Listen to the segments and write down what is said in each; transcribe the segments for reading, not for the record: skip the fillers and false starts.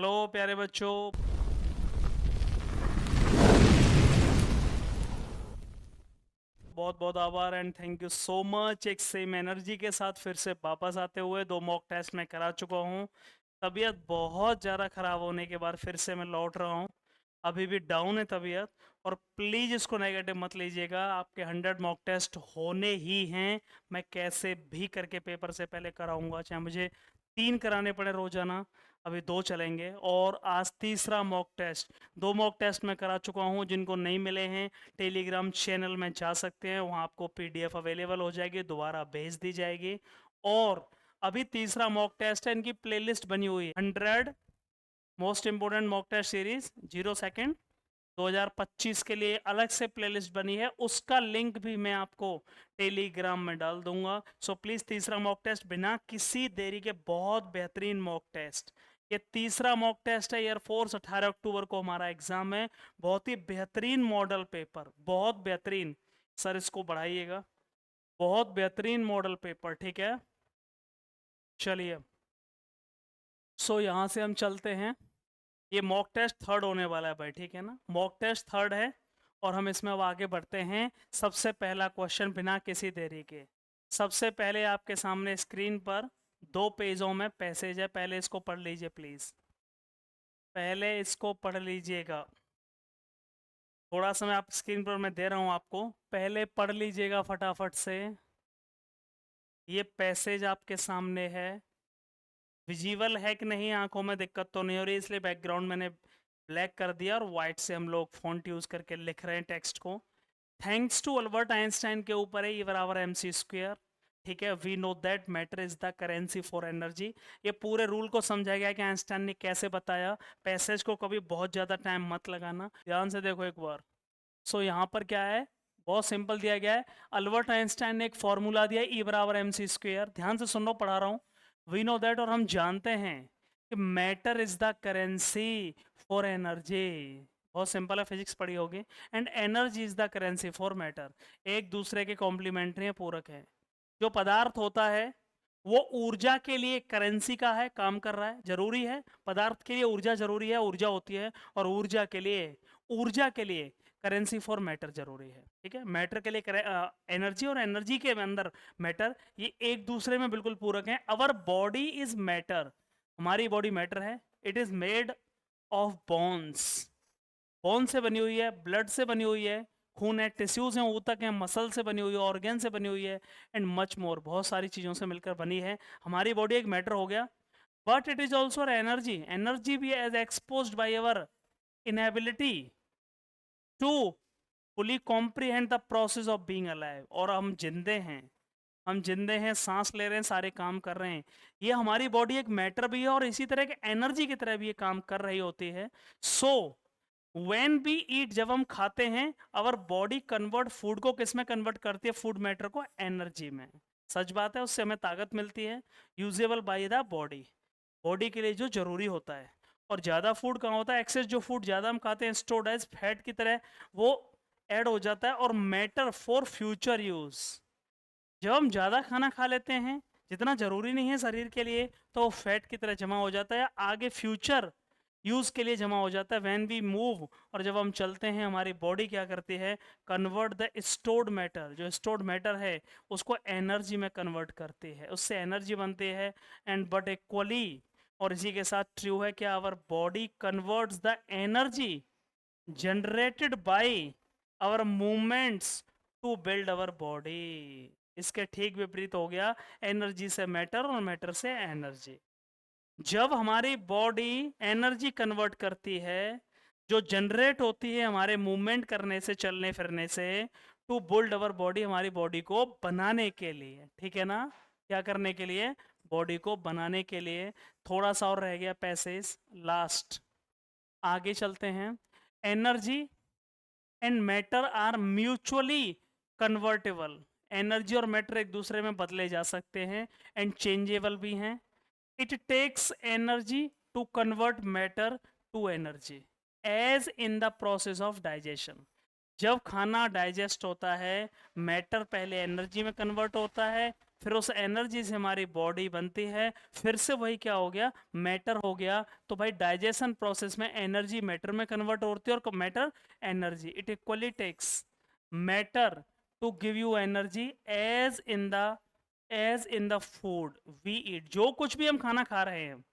Hello प्यारे बच्चों, बहुत बहुत आभार and thank you so much. एक सेम एनर्जी के साथ फिर से वापस आते हुए 2 मॉक टेस्ट मैं करा चुका हूँ। तबीयत बहुत ज़्यादा ख़राब होने के बाद फिर से मैं लौट रहा हूँ। अभी भी डाउन है तबीयत, और प्लीज़ इसको नेगेटिव मत लीजिएगा। आपके 100 मॉक टेस्ट होने ही हैं। मैं कैसे भी करके पेपर से पहले कराऊंगा, चाहे मुझे 3 कराने पड़े रोज़ाना। अभी 2 चलेंगे और आज तीसरा मॉक टेस्ट। 2 मॉक टेस्ट मैं करा चुका हूँ। जिनको नहीं मिले हैं, टेलीग्राम चैनल में जा सकते हैं, वहाँ आपको पीडीएफ अवेलेबल हो जाएगी, दोबारा भेज दी जाएगी। और अभी तीसरा मॉक टेस्ट है, इनकी प्लेलिस्ट बनी हुई है 100 most important mock test series 0 second 2025 के लिए अलग से प्लेलिस्ट बनी है। उसका लिंक भी मैं आपको टेलीग्राम में डाल दूंगा। सो प्लीज तीसरा मॉक टेस्ट बिना किसी देरी के, बहुत बेहतरीन मॉक टेस्ट। ये तीसरा मॉक टेस्ट है एयरफोर्स, 18 अक्टूबर को हमारा एग्जाम है। बहुत ही बेहतरीन मॉडल पेपर, बहुत बेहतरीन। सर इसको बढ़ाइएगा, बहुत बेहतरीन मॉडल पेपर, ठीक है। चलिए, सो यहाँ से हम चलते हैं। ये मॉक टेस्ट थर्ड होने वाला है भाई, ठीक है ना। मॉक टेस्ट थर्ड है और हम इसमें अब आगे बढ़ते हैं। सबसे पहला क्वेश्चन बिना किसी देरी के, सबसे पहले आपके सामने स्क्रीन पर 2 पेजों में पैसेज है, पहले इसको पढ़ लीजिए प्लीज। पहले इसको पढ़ लीजिएगा। थोड़ा समय आप स्क्रीन पर मैं दे रहा हूं आपको, पहले पढ़ लीजिएगा फटाफट से। ये पैसेज आपके सामने है। विजिबल है कि नहीं, आंखों में दिक्कत तो नहीं हो रही, इसलिए बैकग्राउंड मैंने ब्लैक कर दिया और वाइट से हम लोग फॉन्ट यूज करके लिख रहे हैं टेक्स्ट को। थैंक्स टू अल्बर्ट आइंस्टाइन के ऊपर है, ई बराबर एम सी स्क्वेयर, ठीक है। We know that matter is the currency for energy. ये पूरे रूल को समझा गया कि आइंस्टाइन ने कैसे बताया। पैसेज को कभी बहुत ज्यादा टाइम मत लगाना, ध्यान से देखो एक बार। सो यहाँ पर क्या है, बहुत सिंपल दिया गया है। अल्बर्ट आइंस्टाइन ने एक फॉर्मूला दिया, ई बराबर एम सी स्क्वेयर। ध्यान से सुन लो, पढ़ा रहा हूँ। वी नो दैट, और हम जानते हैं कि matter is the currency for energy. बहुत सिंपल है, फिजिक्स पढ़ी होगी। And energy is the currency for matter. एक दूसरे के कॉम्प्लीमेंट्री है, पूरक है। जो पदार्थ होता है वो ऊर्जा के लिए करेंसी का है, काम कर रहा है, जरूरी है। पदार्थ के लिए ऊर्जा जरूरी है, ऊर्जा होती है। और ऊर्जा के लिए करेंसी फॉर मैटर जरूरी है, ठीक है। मैटर के लिए एनर्जी, और एनर्जी के अंदर मैटर, ये एक दूसरे में बिल्कुल पूरक हैं। अवर बॉडी इज मैटर, हमारी बॉडी मैटर है। It is made of bones, bone से बनी हुई है, ब्लड से बनी हुई है, खून है, टिश्यूज हैं, ऊतक है, मसल से बनी हुई है, ऑर्गन से बनी हुई है, एंड मच मोर, बहुत सारी चीज़ों से मिलकर बनी है। हमारी बॉडी एक मैटर हो गया, but it is also energy. Energy भी as exposed by our inability to fully comprehend the process of being alive. और हम जिंदे हैं, हम जिंदे हैं, सांस ले रहे हैं, सारे काम कर रहे हैं। ये हमारी बॉडी एक मैटर भी है और इसी तरह के एनर्जी की तरह भी ये काम कर रही होती है। सो व्हेन वी ईट, जब हम खाते हैं, अवर बॉडी कन्वर्ट फूड को किस में कन्वर्ट करती है, फूड मैटर को एनर्जी में। सच बात है, उससे हमें ताकत मिलती है, usable by the body, body के लिए जो जरूरी होता है। और ज़्यादा फूड कहाँ होता है, एक्सेस जो फूड ज़्यादा हम खाते हैं, स्टोर्ड एज फैट की तरह वो ऐड हो जाता है। और मैटर फॉर फ्यूचर यूज, जब हम ज़्यादा खाना खा लेते हैं जितना ज़रूरी नहीं है शरीर के लिए, तो वो फैट की तरह जमा हो जाता है, आगे फ्यूचर यूज़ के लिए जमा हो जाता है। व्हेन वी मूव, और जब हम चलते हैं, हमारी बॉडी क्या करती है, कन्वर्ट द स्टोर्ड मैटर, जो स्टोर्ड मैटर है उसको एनर्जी में कन्वर्ट करती है, उससे एनर्जी बनती है। एंड बट इक्वली, और इसी के साथ ट्रू है क्या, our body converts the energy generated by our movements to build our body. इसके ठीक विपरीत हो गया, एनर्जी से मैटर और मैटर से एनर्जी। जब हमारी बॉडी एनर्जी कन्वर्ट करती है, जो जनरेट होती है हमारे मूवमेंट करने से, चलने फिरने से, टू बिल्ड अवर बॉडी, हमारी बॉडी को बनाने के लिए, ठीक है ना। क्या करने के लिए, बॉडी को बनाने के लिए। थोड़ा सा और रह गया पैसेज, लास्ट, आगे चलते हैं। Energy and matter are mutually convertible, energy और मैटर एक दूसरे में बदले जा सकते हैं, एंड चेंजेबल भी हैं। It takes energy to convert matter to energy as in the process of digestion. जब खाना डाइजेस्ट होता है, मैटर पहले एनर्जी में कन्वर्ट होता है, फिर उस एनर्जी से हमारी बॉडी बनती है, फिर से वही क्या हो गया, मैटर हो गया। तो भाई डाइजेशन प्रोसेस में एनर्जी मैटर में कन्वर्ट होती है और matter energy, it equally takes matter to give you energy as in the food we eat. जो कुछ भी हम खाना खा रहे हैं,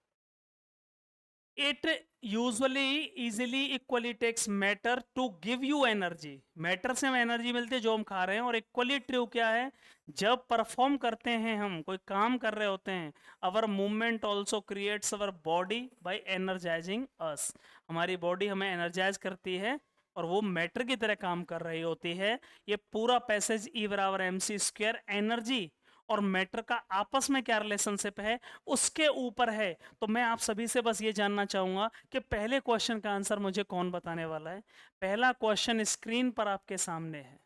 it usually easily equally takes matter to give you energy। Matter से हमें एनर्जी मिलती है जो हम खा रहे हैं। और इक्वली ट्रू क्या है, जब परफॉर्म करते हैं, हम कोई काम कर रहे होते हैं, our movement also creates our body by energizing us. हमारी बॉडी हमें एनर्जाइज करती है और वो मैटर की तरह काम कर रही होती है। ये पूरा पैसेज ई बराबर एम सी स्क्वायर एनर्जी और मैटर का आपस में क्या रिलेशनशिप है उसके ऊपर है। तो मैं आप सभी से बस ये जानना चाहूंगा कि पहले क्वेश्चन का आंसर मुझे कौन बताने वाला है। पहला क्वेश्चन स्क्रीन पर आपके सामने है,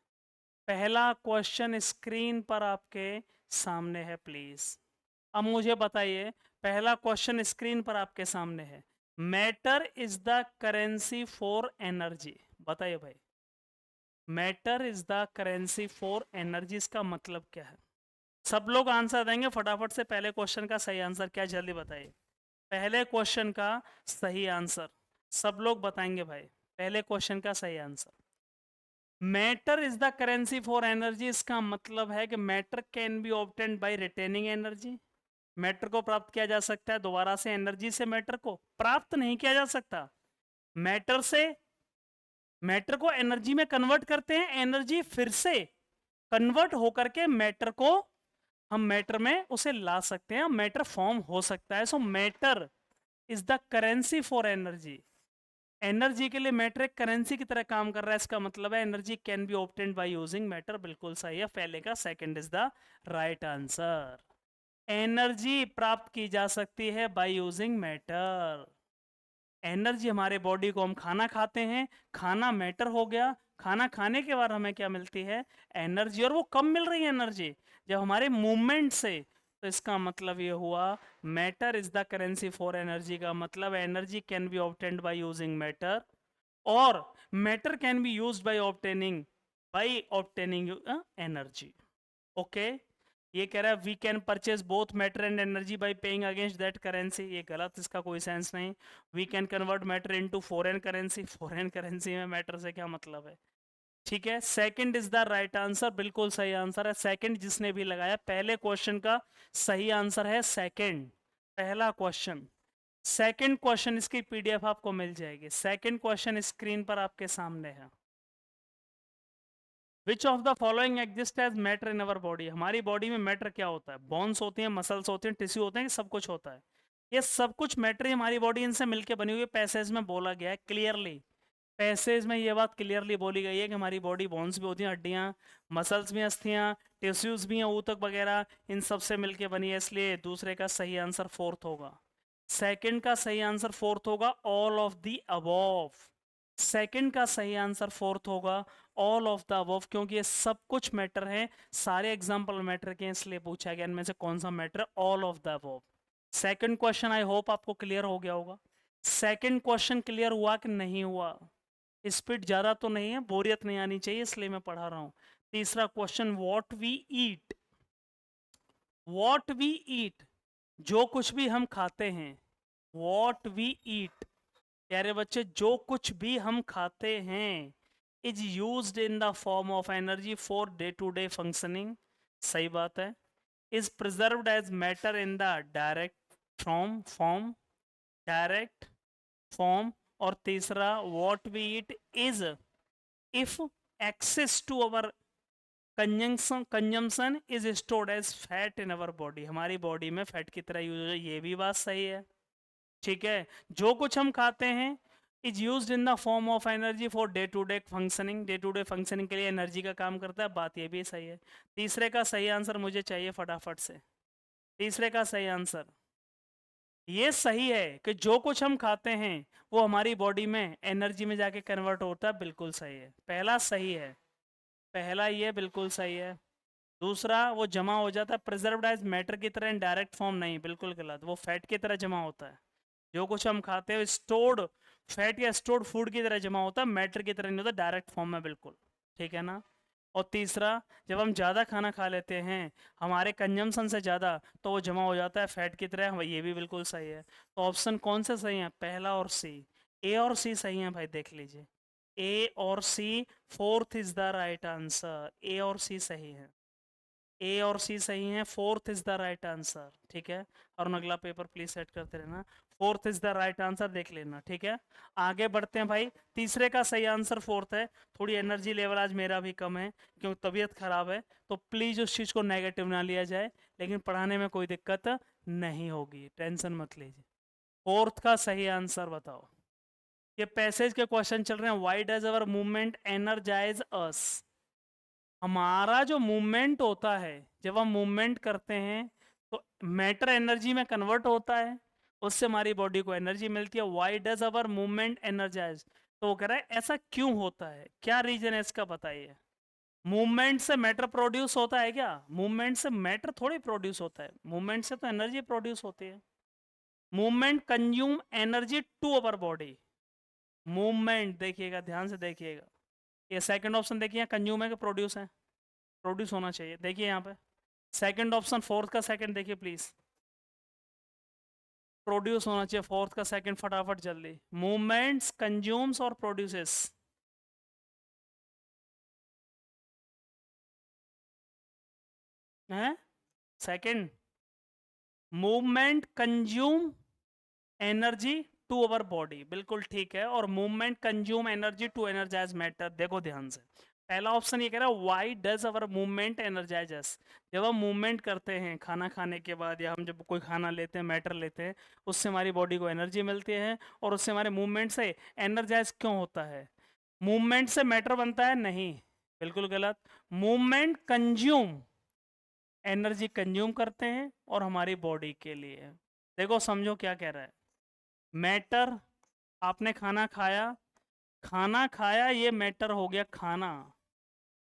पहला क्वेश्चन स्क्रीन पर आपके सामने है प्लीज। अब मुझे बताइए, पहला क्वेश्चन स्क्रीन पर आपके सामने है, matter is the currency for energy. बताइए भाई, matter is the currency for energy, इसका मतलब क्या है? सब लोग आंसर देंगे फटाफट से। पहले क्वेश्चन का सही आंसर क्या, जल्दी बताइए। पहले क्वेश्चन का सही आंसर सब लोग बताएंगे भाई। पहले क्वेश्चन का सही answer, matter is the currency for energy, इसका मतलब है कि matter can be obtained bye retaining energy. Matter को प्राप्त किया जा सकता है दोबारा से, एनर्जी से मैटर को प्राप्त नहीं किया जा सकता। मैटर से मैटर को एनर्जी में कन्वर्ट करते हैं, एनर्जी फिर से कन्वर्ट होकर के मैटर को हम मैटर में उसे ला सकते हैं, मैटर फॉर्म हो सकता है। सो matter is the currency for energy. Energy के लिए मैटर एक करेंसी की तरह काम कर रहा है, इसका मतलब है energy can be obtained by using matter. बिल्कुल सही है, पहले का second is the right answer. Energy प्राप्त की जा सकती है बाय यूजिंग मैटर। एनर्जी हमारे बॉडी को, हम खाना खाते हैं, खाना मैटर हो गया, खाना खाने के बाद हमें क्या मिलती है, एनर्जी। और वो कब मिल रही है एनर्जी, जब हमारे मूवमेंट से। तो इसका मतलब ये हुआ matter is the currency for energy का मतलब energy can be obtained by using matter और matter can be used by obtaining energy. Okay, ये कह रहा है we can purchase both matter and energy by paying against that currency. ये गलत, इसका कोई सेंस नहीं। We can convert matter into foreign currency, foreign currency में मैटर से क्या मतलब है? ठीक है, second is the right answer, बिल्कुल सही आंसर है सेकंड। जिसने भी लगाया पहले क्वेश्चन का सही आंसर है सेकंड, पहला क्वेश्चन। सेकंड क्वेश्चन, इसकी पीडीएफ आपको मिल जाएगी। सेकंड क्वेश्चन स्क्रीन पर आपके सामने है, which of the following exist as matter in our body. हमारी बॉडी में मैटर क्या होता है? बोन्स होती हैं, मसल्स होते हैं, टिश्यू होते हैं, सब कुछ होता है। ये सब कुछ मैटर ही हमारी बॉडी इनसे मिलकर बनी हुई है। पैसेज में बोला गया है क्लियरली, पैसेज में ये बात क्लियरली बोली गई है कि हमारी बॉडी बोन्स भी होती हैं, हड्डियाँ, मसल्स भी, अस्थियाँ, टिश्यूज भी हैं, ऊतक वगैरह, इन सब से मिलकर बनी है। इसलिए दूसरे का सही आंसर फोर्थ होगा। सेकंड का सही आंसर फोर्थ होगा, all of the above. Second का सही आंसर फोर्थ होगा, ऑल ऑफ द अबव, क्योंकि ये सब कुछ मैटर है, सारे एग्जांपल मैटर के, इसलिए पूछा गया इनमें से कौन सा matter, all of the above. Second question I hope आपको क्लियर हो गया होगा। सेकंड क्वेश्चन क्लियर हुआ कि नहीं हुआ? स्पीड ज्यादा तो नहीं है, बोरियत नहीं आनी चाहिए, इसलिए मैं पढ़ा रहा हूं। तीसरा question, what we eat, what we eat, जो कुछ भी हम खाते हैं, व्हाट वी ईट, प्यारे बच्चे, जो कुछ भी हम खाते हैं, is used in the form of energy for day to day functioning. सही बात है। Is preserved as matter in the direct form, direct form. और तीसरा, what we eat is if excess to our consumption is stored as fat in our body. हमारी body में fat की तरह use है, ये भी बात सही है। ठीक है, जो कुछ हम खाते हैं is used in the form of energy for day to day functioning, day to day functioning के लिए एनर्जी का काम करता है, बात ये भी सही है। तीसरे का सही आंसर मुझे चाहिए फटाफट से, तीसरे का सही आंसर। ये सही है कि जो कुछ हम खाते हैं वो हमारी बॉडी में एनर्जी में जाके कन्वर्ट होता है, बिल्कुल सही है, पहला सही है, पहला ये बिल्कुल सही है। दूसरा, वो जमा हो जाता है प्रिजर्व्ड एज मैटर की तरह, इन डायरेक्ट फॉर्म नहीं, बिल्कुल गलत, वो फैट की तरह जमा होता है। जो कुछ हम खाते हैं स्टोर्ड फैट या स्टोर्ड फूड की तरह जमा होता है, मैटर की तरह नहीं होता, डायरेक्ट फॉर्म में, बिल्कुल ठीक है ना। और तीसरा, जब हम ज़्यादा खाना खा लेते हैं हमारे कंजम्पशन से ज़्यादा, तो वो जमा हो जाता है फैट की तरह। ये भी बिल्कुल सही है। तो ऑप्शन कौन से सही है? पहला और सी। ए और सी सही है भाई, देख लीजिए। ए और C, fourth is the right answer. A और सी सही है। ए और सी सही है, fourth is the right answer. ठीक है, और अगला पेपर प्लीज सेट करते रहना। Fourth is the right answer, देख लेना। ठीक है, आगे बढ़ते हैं भाई। तीसरे का सही आंसर फोर्थ है। थोड़ी एनर्जी लेवल आज मेरा भी कम है क्योंकि तबीयत खराब है, तो प्लीज उस चीज को नेगेटिव ना लिया जाए, लेकिन पढ़ाने में कोई दिक्कत नहीं होगी, टेंशन मत लीजिए। फोर्थ का सही आंसर बताओ। ये पैसेज के क्वेश्चन चल रहे हैं। Why does our movement energize us? हमारा जो मूवमेंट होता है, जब हम मूवमेंट करते हैं तो मैटर एनर्जी में कन्वर्ट होता है, उससे हमारी बॉडी को एनर्जी मिलती है। Why does our movement energise? तो वो कह रहा है ऐसा क्यों होता है, क्या रीजन है इसका, बताइए। मूवमेंट से मैटर प्रोड्यूस होता है क्या? मूवमेंट से मैटर थोड़ी प्रोड्यूस होता है, मूवमेंट से तो एनर्जी प्रोड्यूस होती है। Movement consume energy to our body. Movement, देखिएगा ध्यान से देखिएगा, ये सेकंड ऑप्शन देखिए, कंज्यूम है कि प्रोड्यूस है? प्रोड्यूस होना चाहिए, देखिए यहाँ पे सेकंड ऑप्शन, फोर्थ का सेकंड देखिए प्लीज। प्रोड्यूस होना चाहिए, फोर्थ का सेकंड फटाफट जल्दी। मूवमेंट्स, कंज्यूम्स और प्रोड्यूसेस। है second. Movement consume energy to our body, बिल्कुल ठीक है। और movement consume energy to energize matter. देखो ध्यान से, पहला ऑप्शन ये कह रहा है why does our movement energize us? जब हम मूवमेंट करते हैं खाना खाने के बाद, या हम जब कोई खाना लेते हैं, मैटर लेते हैं, उससे हमारी बॉडी को एनर्जी मिलती है, और उससे हमारे मूवमेंट से एनर्जाइज क्यों होता है? मूवमेंट से मैटर बनता है? नहीं, बिल्कुल गलत। मूवमेंट कंज्यूम एनर्जी कंज्यूम करते हैं और हमारी बॉडी के लिए। देखो समझो क्या कह रहा है। मैटर, आपने खाना खाया, खाना खाया ये मैटर हो गया खाना,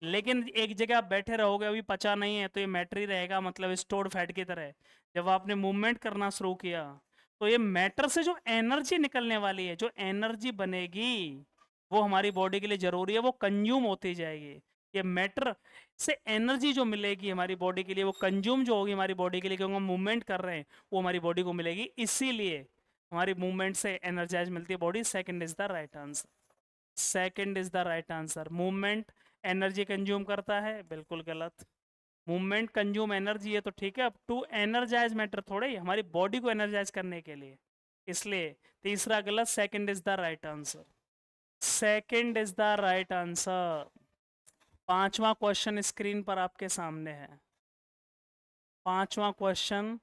लेकिन एक जगह आप बैठे रहोगे, अभी पचा नहीं है, तो ये मैटर ही रहेगा, मतलब स्टोर्ड फैट की तरह। जब आपने मूवमेंट करना शुरू किया, तो ये मैटर से जो एनर्जी निकलने वाली है, जो एनर्जी बनेगी, वो हमारी बॉडी के लिए जरूरी है, वो कंज्यूम होती जाएगी। ये मैटर से एनर्जी जो मिलेगी हमारी बॉडी के लिए, वो कंज्यूम जो होगी हमारी बॉडी के लिए, क्योंकि हम मूवमेंट कर रहे हैं, वो हमारी बॉडी को मिलेगी। इसीलिए हमारी मूवमेंट से एनर्जाइज मिलती है body. Second is the right answer. Second is the right answer. Movement energy consume करता है, बिल्कुल गलत। मूवमेंट कंज्यूम एनर्जी है तो ठीक है, अब टू एनर्जाइज मैटर थोड़े ही, हमारी बॉडी को एनर्जाइज करने के लिए। इसलिए तीसरा गलत, second is the right answer. Second is the right answer. पांचवा क्वेश्चन स्क्रीन पर आपके सामने है। पांचवा क्वेश्चन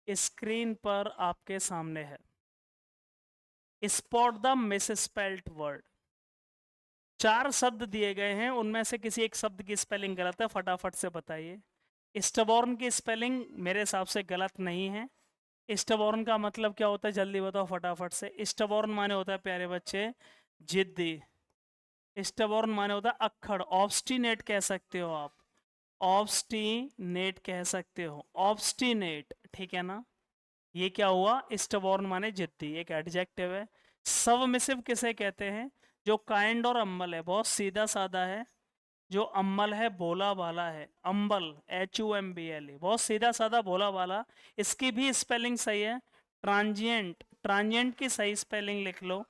स्क्रीन पर आपके सामने है। Spot the misspelled word. चार शब्द दिए गए हैं, उनमें से किसी एक शब्द की स्पेलिंग गलत है, फटाफट से बताइए। स्टबॉर्न की स्पेलिंग मेरे हिसाब से गलत नहीं है। स्टबॉर्न का मतलब क्या होता है, जल्दी बताओ फटाफट से। स्टबॉर्न माने होता है प्यारे बच्चे जिद्दी। स्टबॉर्न माने होता है अक्खड़, ऑब्स्टिनेट कह सकते हो आप, ऑब्स्टिनेट कह सकते हो, ऑब्स्टिनेट, ठीक है ना। ये क्या हुआ, स्टबॉर्न माने जिद्दी, एक एडजेक्टिव है। सबमिसिव किसे कहते हैं? जो काइंड और अम्बल है, बहुत सीधा साधा है। जो अम्बल है भोला भाला है, अम्बल, HUMBL, बहुत सीधा साधा भोला भाला। इसकी भी स्पेलिंग सही है। ट्रांजिएंट, ट्रांजिएंट की सही स्पेलिंग लिख लो,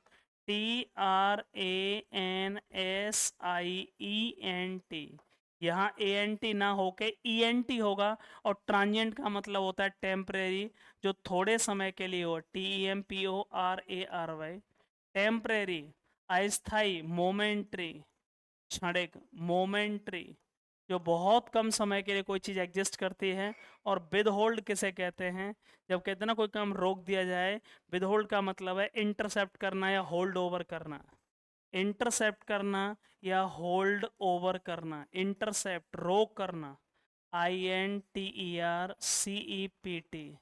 TRANSIENT। यहाँ ANT ना होके ENT होगा। और ट्रांजिएंट का मतलब होता है टेम्परेरी, जो थोड़े समय के लिए हो, TEMPORARY, टेम्परेरी, अस्थाई, मोमेंट्री, क्षणिक, मोमेंट्री, जो बहुत कम समय के लिए कोई चीज़ एग्जिस्ट करती है। और विदहोल्ड किसे कहते हैं? जब कहते हैं ना कोई काम रोक दिया जाए, विदहोल्ड का मतलब है इंटरसेप्ट करना या होल्ड ओवर करना। इंटरसेप्ट करना या होल्ड ओवर करना, इंटरसेप्ट रोक करना, INTERCEPT,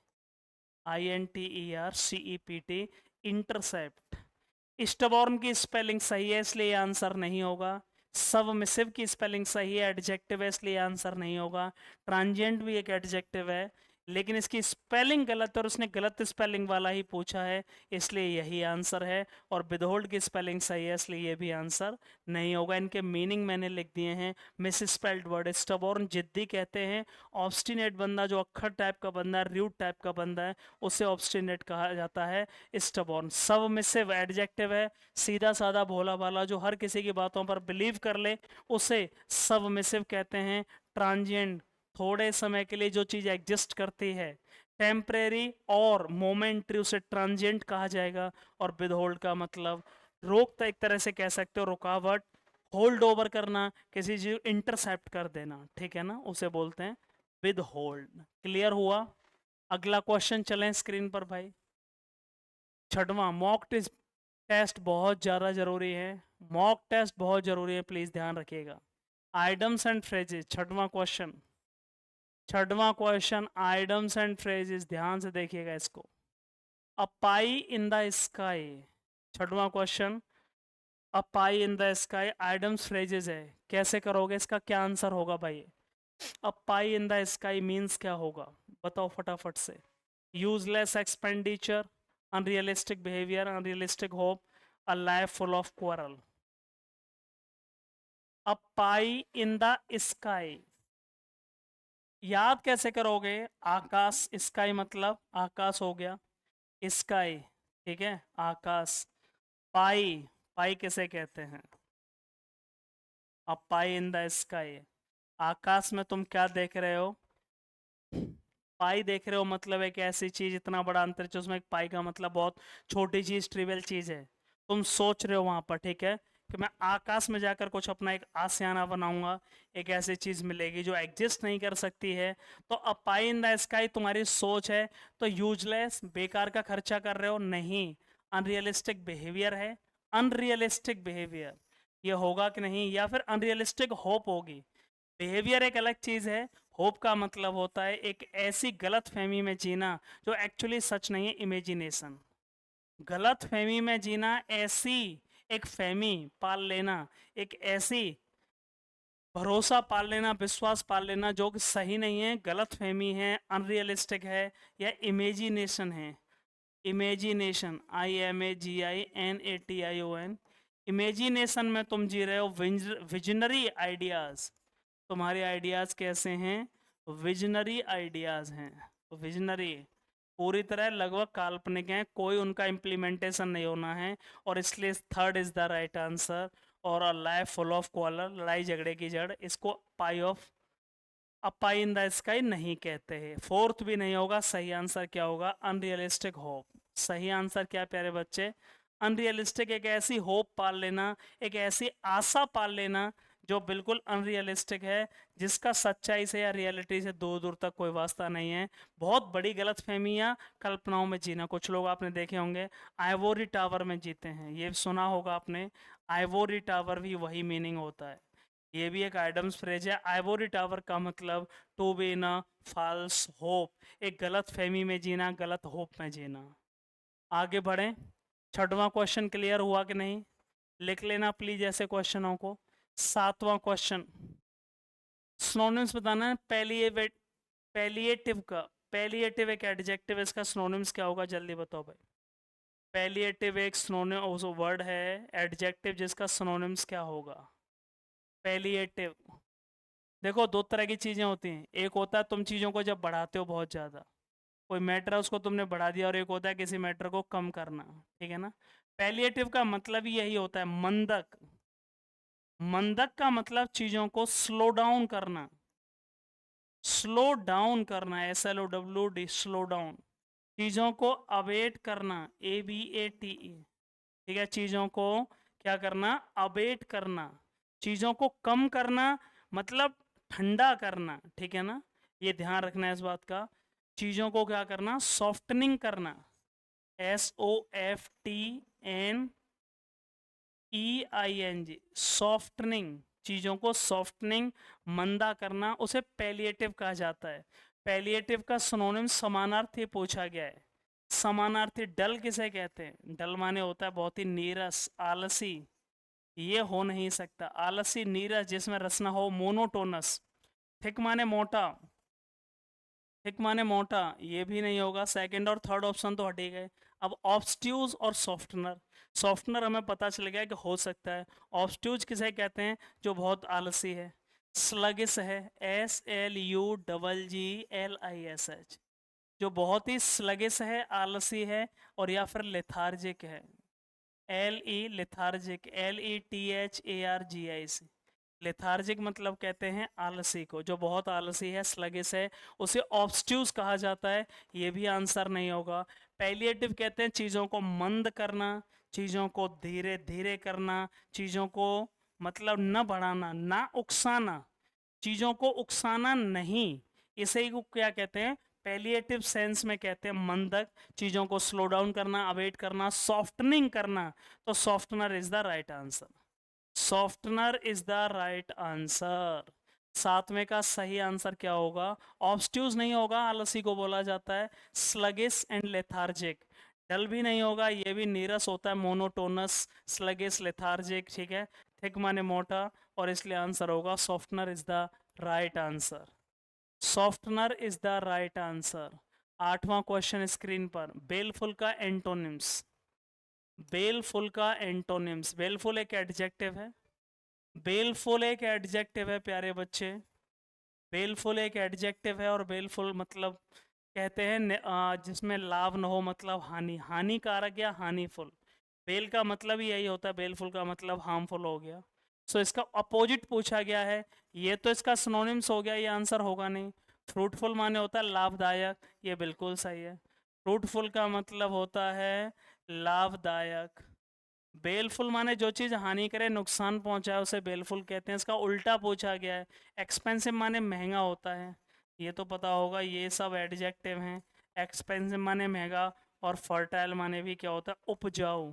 INTERCEPT, इंटरसेप्ट। स्टबॉर्न की स्पेलिंग सही है, इसलिए आंसर नहीं होगा। सबमिसिव की स्पेलिंग सही है, एडजेक्टिव है, इसलिए आंसर नहीं होगा। ट्रांजिएंट भी एक एडजेक्टिव है, लेकिन इसकी स्पेलिंग गलत है और उसने गलत स्पेलिंग वाला ही पूछा है, इसलिए यही आंसर है। और विदहोल्ड की स्पेलिंग सही है, इसलिए ये भी आंसर नहीं होगा। इनके मीनिंग मैंने लिख दिए हैं। मिस स्पेल्ड वर्ड, स्टबॉर्न जिद्दी कहते हैं। ऑब्स्टिनेट बंदा जो अक्खर टाइप का बंदा है, रूड टाइप का बंदा है, उसे ऑब्स्टिनेट कहा जाता है। स्टबॉर्न सबमिसिव एडजेक्टिव है, सीधा साधा भोला भाला जो हर किसी की बातों पर बिलीव कर ले उसे सबमिसिव कहते हैं। ट्रांजिएंट, थोड़े समय के लिए जो चीज एग्जिस्ट करती है। टेम्परेरी और मोमेंट्री, उसे ट्रांजिएंट कहा जाएगा। और विदहोल्ड का मतलब रोकता, एक तरह से कह सकते हो रुकावट, होल्ड ओवर करना, किसी चीज इंटरसेप्ट कर देना, ठीक है ना, उसे बोलते हैं विदहोल्ड। क्लियर हुआ? अगला क्वेश्चन चलें स्क्रीन पर भाई। छठवां, मॉक टेस्ट बहुत ज़्यादा ज़रूरी है। मॉक टेस्ट बहुत ज़रूरी है, प्लीज़ ध्यान रखिएगा। आइडम्स एंड फ्रेजेस, छठवां क्वेश्चन। छठवां क्वेश्चन, आइडम्स एंड फ्रेजेस, ध्यान से देखिएगा इसको। अ पाई इन द स्काई, छठवां question. A pi in the sky idioms phrases है, कैसे करोगे? इसका क्या आंसर होगा भाई? अ पाई इन द स्काई मीन्स क्या होगा, बताओ फटाफट से। Useless expenditure, unrealistic behaviour, unrealistic hope, a life full of quarrel. A pi in the sky याद कैसे करोगे? आकाश, स्काई मतलब आकाश हो गया, स्काई, ठीक है, आकाश। पाई, पाई किसे कहते हैं? अ पाई इन द स्काई, आकाश में तुम क्या देख रहे हो? पाई देख रहे हो, मतलब एक ऐसी चीज, इतना बड़ा अंतरिक्ष, उसमें एक पाई का मतलब बहुत छोटी चीज, ट्रिवियल चीज है। तुम सोच रहे हो वहां पर, ठीक है, कि मैं आकाश में जाकर कुछ अपना एक आशियाना बनाऊंगा, एक ऐसी चीज मिलेगी जो एग्जिस्ट नहीं कर सकती है। तो अ पाई इन द स्काई तुम्हारी सोच है, तो यूजलेस, बेकार का खर्चा कर रहे हो, नहीं। अनरियलिस्टिक बिहेवियर है, अनरियलिस्टिक बिहेवियर, ये होगा कि नहीं? या फिर अनरियलिस्टिक होप होगी। बिहेवियर एक अलग चीज है, होप का मतलब होता है एक ऐसी गलत फहमी में जीना जो एक्चुअली सच नहीं है, इमेजिनेशन। गलत फहमी में जीना, ऐसी एक फहमी पाल लेना, एक ऐसी भरोसा पाल लेना, विश्वास पाल लेना जो कि सही नहीं है, गलत फहमी है, अनरियलिस्टिक है, या इमेजिनेशन है। इमेजिनेशन, IMAGINATION, इमेजिनेशन में तुम जी रहे हो विजनरी आइडियाज। तुम्हारे आइडियाज कैसे हैं? विजनरी आइडियाज हैं। विजनरी पूरी तरह लगभग काल्पनिक हैं, कोई उनका इम्प्लीमेंटेशन नहीं होना है, और इसलिए third is the right answer. और अ लाइफ फुल ऑफ क्वालर, लड़ाई झगड़े की जड़, इसको पाई of, a pi in the sky नहीं कहते हैं। फोर्थ भी नहीं होगा, सही आंसर क्या होगा? Unrealistic hope. सही आंसर क्या प्यारे बच्चे? अनरियलिस्टिक, एक ऐसी होप पाल लेना, एक ऐसी आशा पाल लेना जो बिल्कुल अनरियलिस्टिक है, जिसका सच्चाई से या रियलिटी से दूर दूर तक कोई वास्ता नहीं है। बहुत बड़ी गलत फहमियाँ, कल्पनाओं में जीना। कुछ लोग आपने देखे होंगे आइवोरी टावर में जीते हैं, ये सुना होगा आपने। आइवोरी टावर भी वही मीनिंग होता है। ये भी एक आइडम्स फ्रेज है। आइवोरी टावर का मतलब to be in a false hope, एक गलत फहमी में जीना, गलत होप में जीना। आगे बढ़ें। छठवां क्वेश्चन क्लियर हुआ कि नहीं? लिख लेना प्लीज ऐसे क्वेश्चनों को। सातवां क्वेश्चन, सिनोनिम्स बताना है। पैलिएटिव का, पैलिएटिव एक एडजेक्टिव है, इसका सिनोनिम्स क्या होगा, जल्दी बताओ भाई। पैलिएटिव एक सिनोनिम वर्ड है, एडजेक्टिव, जिसका सिनोनिम्स क्या होगा? पैलिएटिव, देखो दो तरह की चीजें होती हैं। एक होता है तुम चीजों को जब बढ़ाते हो बहुत ज्यादा, कोई मैटर है उसको तुमने बढ़ा दिया, और एक होता है किसी मैटर को कम करना, ठीक है ना। पैलिएटिव का मतलब ही यही होता है, मंदक। मंदक का मतलब चीजों को स्लो डाउन करना, स्लो डाउन करना, SLOWD, स्लो डाउन। चीजों को अवेट करना, ABATE, ठीक है, चीजों को क्या करना? अवेट करना। चीजों को कम करना मतलब ठंडा करना, ठीक है ना, ये ध्यान रखना है इस बात का। चीजों को क्या करना? सॉफ्टनिंग करना, SOFTNEING, सॉफ्टनिंग, चीजों को सॉफ्टनिंग, मंदा करना, उसे पैलिएटिव कहा जाता है। पैलिएटिव का सिनोनिम समानार्थी पूछा गया है। समानार्थी डल किसे कहते हैं? डल माने होता है बहुत ही नीरस, आलसी, ये हो नहीं सकता। आलसी, नीरस, जिसमें रस ना हो, मोनोटोनस। थिक माने मोटा, थिक माने मोटा, ये भी नहीं होगा, सेकंड और थर्ड ऑप्शन तो हट ही गए। अब ऑब्स्ट्यूज और सॉफ्टनर, सॉफ्टनर हमें पता चल गया कि हो सकता है। ऑब्स्ट्यूज किसे कहते हैं? जो बहुत आलसी है। स्लगिस है, SLUGGLISH, जो बहुत ही स्लगिस है, आलसी है, और या फिर लेथार्जिक है। Lethargic, LETHARGIC। लेथार्जिक मतलब कहते हैं आलसी को, जो बहुत आलसी है, स्लगिस है, उसे ऑब्स्ट्यूज कहा जाता है। ये भी आंसर नहीं होगा। पैलिएटिव कहते हैं चीज़ों को मंद करना, चीज़ों को धीरे धीरे करना, चीज़ों को मतलब न बढ़ाना, ना उकसाना, चीज़ों को उकसाना नहीं, इसे को क्या कहते हैं? पैलिएटिव सेंस में कहते हैं मंदक, चीज़ों को स्लो डाउन करना, अवेट करना, सॉफ्टनिंग करना। तो softener is the right answer. Softener is the right answer. सातवें का सही आंसर क्या होगा? ऑब्स्ट्यूज नहीं होगा, आलसी को बोला जाता है। स्लगिस एंड लेथार्जिक, डल भी नहीं होगा, ये भी नीरस होता है, मोनोटोनस, स्लगिस, लेथार्जिक, ठीक है। थिक माने मोटा, और इसलिए आंसर होगा softener is the right answer. Softener is the right answer. आठवां क्वेश्चन स्क्रीन पर, बेलफुल का एंटोनिम्स। बेलफुल का एंटोनिम्स, बेलफुल एक एडजेक्टिव है, बेलफुल एक एडजेक्टिव है प्यारे बच्चे, बेलफुल एक एडजेक्टिव है, और बेलफुल मतलब कहते हैं जिसमें लाभ न हो, मतलब हानि, हानिकारक या हानिफुल। बेल का मतलब ही यही होता है, बेलफुल का मतलब हार्मफुल हो गया। सो इसका अपोजिट पूछा गया है, ये तो इसका सिनोनिम्स हो गया, ये आंसर होगा नहीं। फ्रूटफुल माने होता है लाभदायक, ये बिल्कुल सही है। फ्रूटफुल का मतलब होता है लाभदायक। बेलफुल माने जो चीज़ हानि करे, नुकसान पहुंचाए, उसे बेलफुल कहते हैं। इसका उल्टा पूछा गया है, एक्सपेंसिव माने महंगा होता है, ये तो पता होगा, ये सब एडजेक्टिव हैं। एक्सपेंसिव माने महंगा, और फर्टाइल माने भी क्या होता है? उपजाऊ,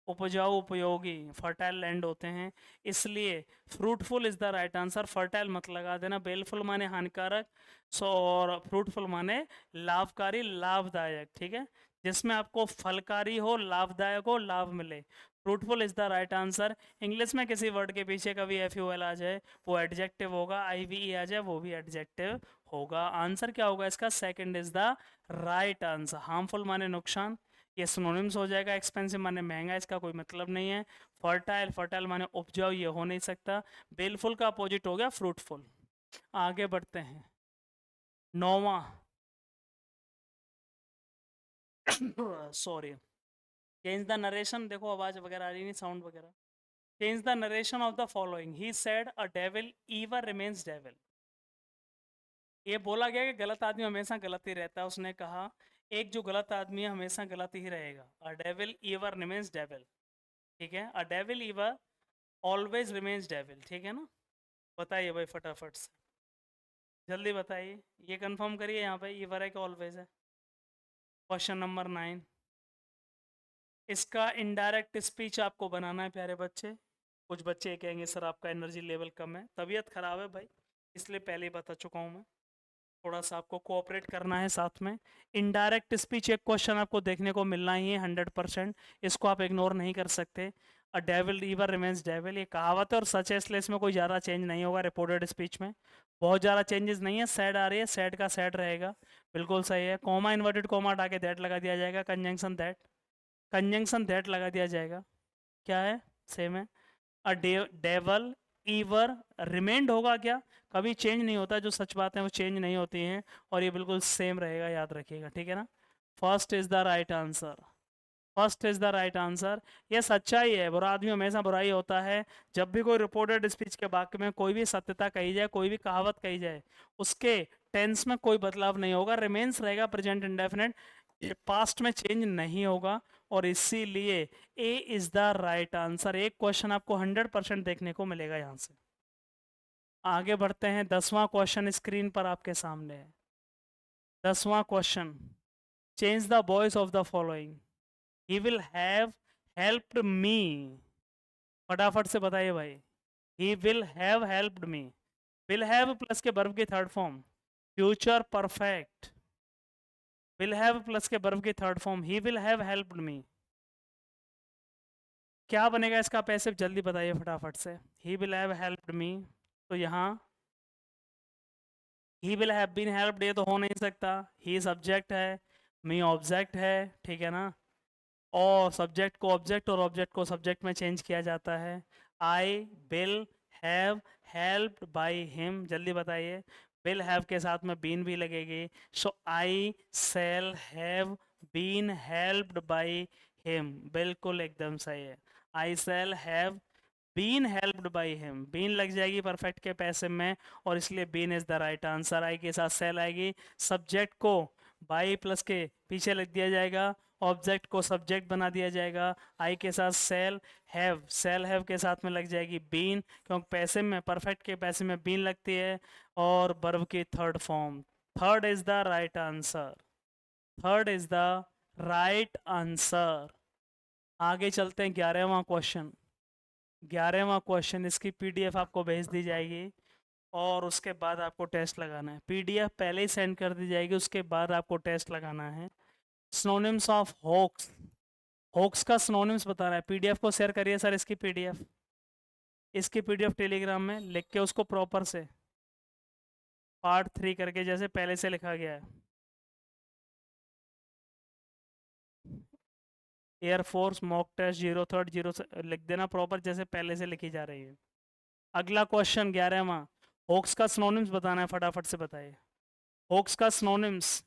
उपजाऊ, उपयोगी, फर्टाइल लैंड होते हैं। इसलिए fruitful is the right answer. Fertile मत लगा देना, बेलफुल माने हानिकारक, सो और फ्रूटफुल माने लाभकारी, लाभदायक, ठीक है, जिसमें आपको फलकारी हो, लाभदायक हो, लाभ मिले। Fruitful is the right answer. English में किसी वर्ड के पीछे कभी FUL आ जाए, वो एडजेक्टिव होगा, IVE आ जाए, वो भी एडजेक्टिव होगा। आंसर क्या होगा इसका? Second is the right answer. Harmful माने नुकसान, ये सिनोनिम्स हो जाएगा। एक्सपेंसिव माने महंगा, इसका कोई मतलब नहीं है। फर्टाइल, फर्टाइल माने उपजाऊ, ये हो नहीं सकता। बेलफुल का अपोजिट हो गया फ्रूटफुल। आगे बढ़ते हैं। नौवां, सॉरी, चेंज द नरेशन। देखो आवाज वगैरह आ रही नहीं, साउंड वगैरह। Change the narration of the following. He said a devil ईवर remains devil. ये बोला गया कि गलत आदमी हमेशा गलत ही रहता है। उसने कहा एक जो गलत आदमी है हमेशा गलत ही रहेगा। अ डेविल ईवर रिमेन्स डेविल, ठीक है, a devil ईवर always remains devil, ठीक है ना। बताइए भाई फटाफट से, जल्दी बताइए, ये कंफर्म करिए यहाँ पे ईवर है कि ऑलवेज है। क्वेश्चन नंबर 9, इसका इनडायरेक्ट स्पीच आपको बनाना है प्यारे बच्चे। कुछ बच्चे ये कहेंगे सर आपका एनर्जी लेवल कम है, तबीयत खराब है भाई, इसलिए पहले ही बता चुका हूँ मैं। थोड़ा सा आपको कोऑपरेट करना है साथ में। इनडायरेक्ट स्पीच एक क्वेश्चन आपको देखने को मिलना ही है 100%, इसको आप इग्नोर नहीं कर सकते। A devil river remains devil, ये कहावत है और सच है, इसलिए इसमें कोई ज़्यादा चेंज नहीं होगा रिपोर्टेड स्पीच में। बहुत ज़्यादा चेंजेस नहीं है। सैड आ रही है, सैड का सैड रहेगा, बिल्कुल सही है। कॉमा, इन्वर्टेड कॉमा हटा के दैट लगा दिया जाएगा। कंजंक्शन दैट, कंजंक्शन दैट लगा दिया जाएगा। क्या है? सेम है। अ डेवल ईवर रिमेंड होगा क्या? कभी चेंज नहीं होता, जो सच बात है वो चेंज नहीं होती हैं, और ये बिल्कुल सेम रहेगा, याद रखिएगा, ठीक है ना। First is the right answer, first is the right answer. ये सच्चाई है, बुरा आदमी हमेशा बुराई होता है। जब भी कोई रिपोर्टेड स्पीच के वाक्य में कोई भी सत्यता कही जाए, कोई भी कहावत कही जाए, उसके टेंस में कोई बदलाव नहीं होगा, रिमेन्स रहेगा प्रेजेंट इंडेफिनिट, पास्ट में चेंज नहीं होगा, और इसीलिए ए इज द राइट आंसर। एक क्वेश्चन आपको 100% देखने को मिलेगा यहाँ से। आगे बढ़ते हैं। 10वां क्वेश्चन स्क्रीन पर आपके सामने है। 10वां question, change the voice of the following. He will have helped me, फटाफट से बताइए भाई। He will have helped me, will have plus के वर्ब की third form, future perfect. Will have plus के वर्ब की third form, he will have helped me. क्या बनेगा इसका पैसिव? जल्दी बताइए फटाफट से। He will have helped me, तो यहाँ he will have been helped ये तो हो नहीं सकता, ही सब्जेक्ट है, मी ऑब्जेक्ट है, ठीक है ना, और सब्जेक्ट को ऑब्जेक्ट और ऑब्जेक्ट को सब्जेक्ट में चेंज किया जाता है। I will have helped by him, जल्दी बताइए, विल हैव के साथ में बीन भी लगेगी, so I shall have been helped by him, बिल्कुल एकदम सही है, I shall have been helped by him, been लग जाएगी परफेक्ट के पैसे में, और इसलिए been is the right answer. I के साथ सेल आएगी, सब्जेक्ट को बाई प्लस के पीछे लिख दिया जाएगा, ऑब्जेक्ट को सब्जेक्ट बना दिया जाएगा, आई के साथ सेल हैव के साथ में लग जाएगी बीन, क्योंकि पैसे में परफेक्ट के पैसे में बीन लगती है, और वर्ब की third form, third is the right answer, third is the right answer. आगे चलते हैं 11वां क्वेश्चन। 11वां क्वेश्चन, इसकी पीडीएफ आपको भेज दी जाएगी, और उसके बाद आपको टेस्ट लगाना है, पीडीएफ पहले ही सेंड कर दी जाएगी, उसके बाद आपको टेस्ट लगाना है। सिनोनिम्स ऑफ होक्स, होक्स का सिनोनिम्स बताना है, पीडीएफ को शेयर करिए सर, इसकी पीडीएफ टेलीग्राम में लिख के उसको प्रॉपर से पार्ट 3 करके जैसे पहले से लिखा गया है, एयरफोर्स मॉक टेस्ट 03 0 लिख देना प्रॉपर जैसे पहले से लिखी जा रही है। अगला क्वेश्चन 11वां, होक्स का सिनोनिम्स बताना है, फटाफट से बताइए। होक्स का सिनोनिम्स,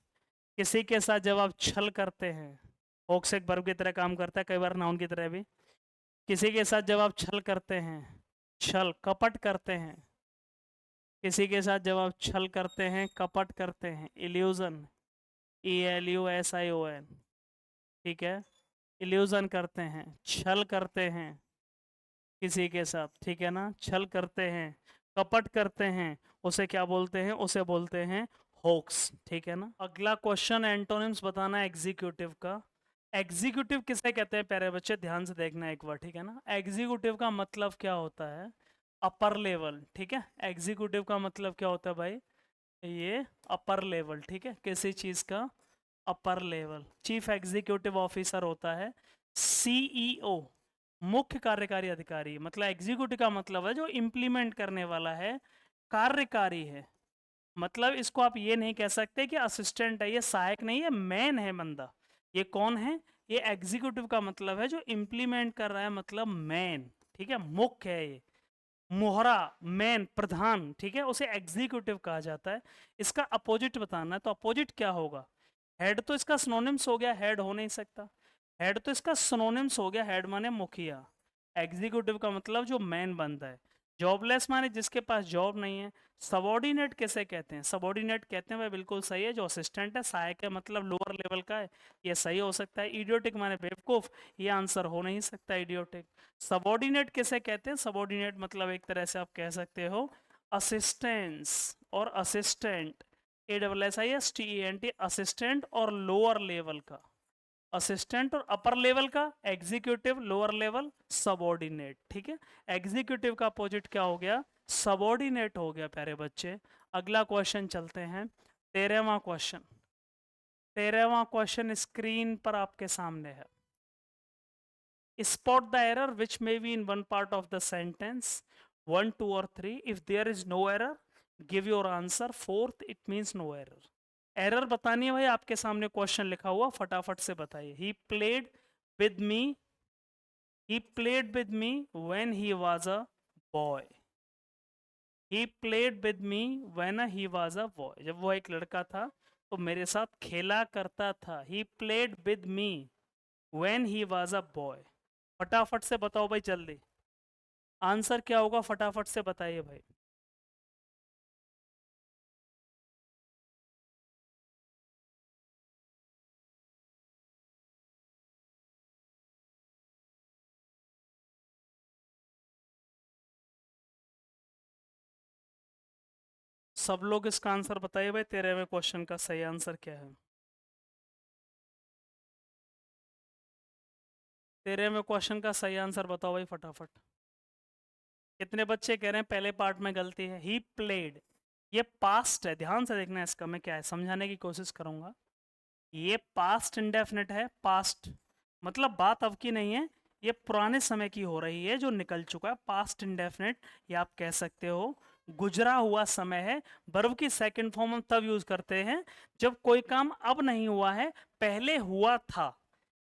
किसी के साथ जब आप छल करते हैं, होक्स एक वर्ब की तरह काम करता है, कई बार नाउन की तरह भी, किसी के साथ जब आप छल करते हैं, छल कपट करते हैं, किसी के साथ जब आप छल करते हैं, कपट करते हैं, इल्यूजन, ELUSION, ठीक है, इल्यूजन करते हैं, छल करते हैं किसी के साथ, ठीक है ना, छल करते हैं, कपट करते हैं, उसे क्या बोलते हैं, उसे बोलते हैं होक्स, ठीक है ना। अगला क्वेश्चन, एंटोनिम्स बताना है एग्जीक्यूटिव का। एग्जीक्यूटिव किसे कहते हैं प्यारे बच्चे, ध्यान से देखना एक बार, ठीक है ना। एग्जीक्यूटिव का मतलब क्या होता है, अपर लेवल, ठीक है, एग्जीक्यूटिव का मतलब क्या होता है भाई, ये अपर लेवल, ठीक है, किसी चीज का upper level. Chief executive officer होता है, CEO मुख्य कार्यकारी अधिकारी, मतलब एग्जीक्यूटिव का मतलब है जो इम्प्लीमेंट करने वाला है, कार्यकारी है, मतलब इसको आप ये नहीं कह सकते कि असिस्टेंट है, ये सहायक नहीं है, मैन है बंदा। ये कौन है, ये एग्जीक्यूटिव का मतलब है जो इम्प्लीमेंट कर रहा है, मतलब मैन, ठीक है, मुख्य है ये, मोहरा, मैन, प्रधान, ठीक है, उसे एग्जीक्यूटिव कहा जाता है। इसका अपोजिट बताना है, तो अपोजिट क्या होगा, हेड तो इसका सिनोनिम्स हो गया, हेड हो नहीं सकता, हेड तो इसका सिनोनिम्स हो गया, हेड माने मुखिया, एग्जीक्यूटिव का मतलब जो मैन बनता है, जॉबलेस माने जिसके पास जॉब नहीं है। सबॉर्डिनेट किसे कहते हैं, सबॉर्डिनेट कहते हैं भाई, बिल्कुल सही है, जो असिस्टेंट है, सहायक है, मतलब लोअर लेवल का है, ये सही हो सकता है। इडियोटिक माने बेवकूफ, ये आंसर हो नहीं सकता इडियोटिक। सबॉर्डिनेट किसे कहते हैं, सबॉर्डिनेट मतलब एक तरह से आप कह सकते हो असिस्टेंस और असिस्टेंट, ASSISTENT, असिस्टेंट और लोअर लेवल का, असिस्टेंट और अपर लेवल का एग्जीक्यूटिव, लोअर लेवल सबॉर्डिनेट, ठीक है। एग्जीक्यूटिव का अपोजिट क्या हो गया, सबॉर्डिनेट हो गया प्यारे बच्चे। अगला क्वेश्चन चलते हैं, 13वां क्वेश्चन। 13वां क्वेश्चन स्क्रीन पर आपके सामने है। Spot the error which may be in one part of the sentence, 1, 2 or 3. If there is no error, give your answer. Fourth, it means no error. Error बतानी है भाई, आपके सामने क्वेश्चन लिखा हुआ, फटाफट से बताइए। He played with me when he was a boy. He played with me when he was a boy. जब वो एक लड़का था तो मेरे साथ खेला करता था। He played with me when he was a boy. फटाफट से बताओ भाई, जल्दी आंसर क्या होगा, फटाफट से बताइए भाई। सब लोग इसका आंसर बताइए भाई, 13वें क्वेश्चन का सही आंसर क्या है। 13वें क्वेश्चन का सही आंसर बताओ भाई फटाफट। कितने बच्चे कह रहे हैं पहले पार्ट में गलती है, ही प्लेड, ये पास्ट है, ध्यान से देखना इसका, मैं क्या है समझाने की कोशिश करूंगा। ये पास्ट इंडेफिनिट है, पास्ट मतलब बात अब की नहीं है, ये पुराने समय की हो रही है जो निकल चुका है, पास्ट इंडेफिनिट ये आप कह सकते हो। गुजरा हुआ समय है। वर्ब की सेकंड फॉर्म हम तब यूज करते हैं जब कोई काम अब नहीं हुआ है, पहले हुआ था।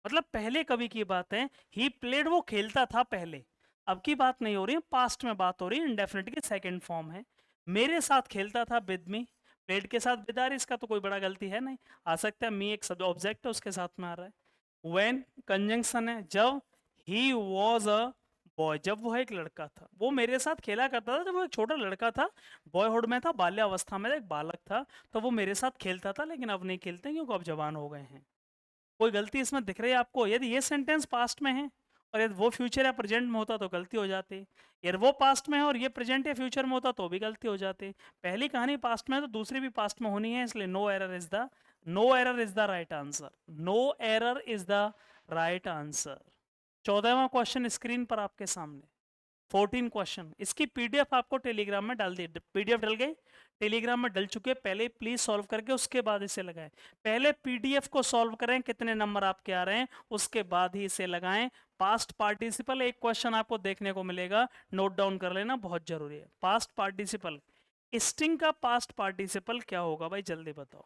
मतलब पहले कभी की बात है, ही प्लेड वो खेलता था पहले, अब की बात नहीं हो रही है, पास्ट में बात हो रही है, इंडेफिनिट की सेकंड फॉर्म है। मेरे साथ खेलता था विद मी, प्लेड के साथ विद आर, इसका तो कोई बड़ा गलती है नहीं, आ सकता है मी एक सब ऑब्जेक्ट है उसके साथ में आ रहा है। व्हेन कंजंक्शन है, जब ही वॉज अ बॉय, जब वो एक लड़का था, वो मेरे साथ खेला करता था जब वो एक छोटा लड़का था, बॉयहुड में था, बाल्यावस्था में एक बालक था, तो वो मेरे साथ खेलता था, लेकिन अब नहीं खेलते क्योंकि अब जवान हो गए हैं। कोई गलती इसमें दिख रही है आपको? यदि ये सेंटेंस पास्ट में है और यदि वो फ्यूचर या प्रेजेंट में होता तो गलती हो जाती, यदि वो पास्ट में है और ये प्रेजेंट या फ्यूचर में होता तो भी गलती हो जाती। पहली कहानी पास्ट में है तो दूसरी भी पास्ट में होनी है, इसलिए no error is the right answer. No error is the right answer. 14वां क्वेश्चन स्क्रीन पर आपके सामने, 14 क्वेश्चन, इसकी पीडीएफ आपको टेलीग्राम में डाल दी, पीडीएफ डल गई, टेलीग्राम में डल चुके, पहले प्लीज सॉल्व करके उसके बाद इसे लगाएं। पहले पीडीएफ को सॉल्व करें, कितने नंबर आपके आ रहे हैं, उसके बाद ही इसे लगाएं। पास्ट पार्टिसिपल एक क्वेश्चन आपको देखने को मिलेगा, नोट डाउन कर लेना, बहुत जरूरी है। पास्ट पार्टिसिपल, स्टिंग का पास्ट पार्टिसिपल क्या होगा भाई, जल्दी बताओ।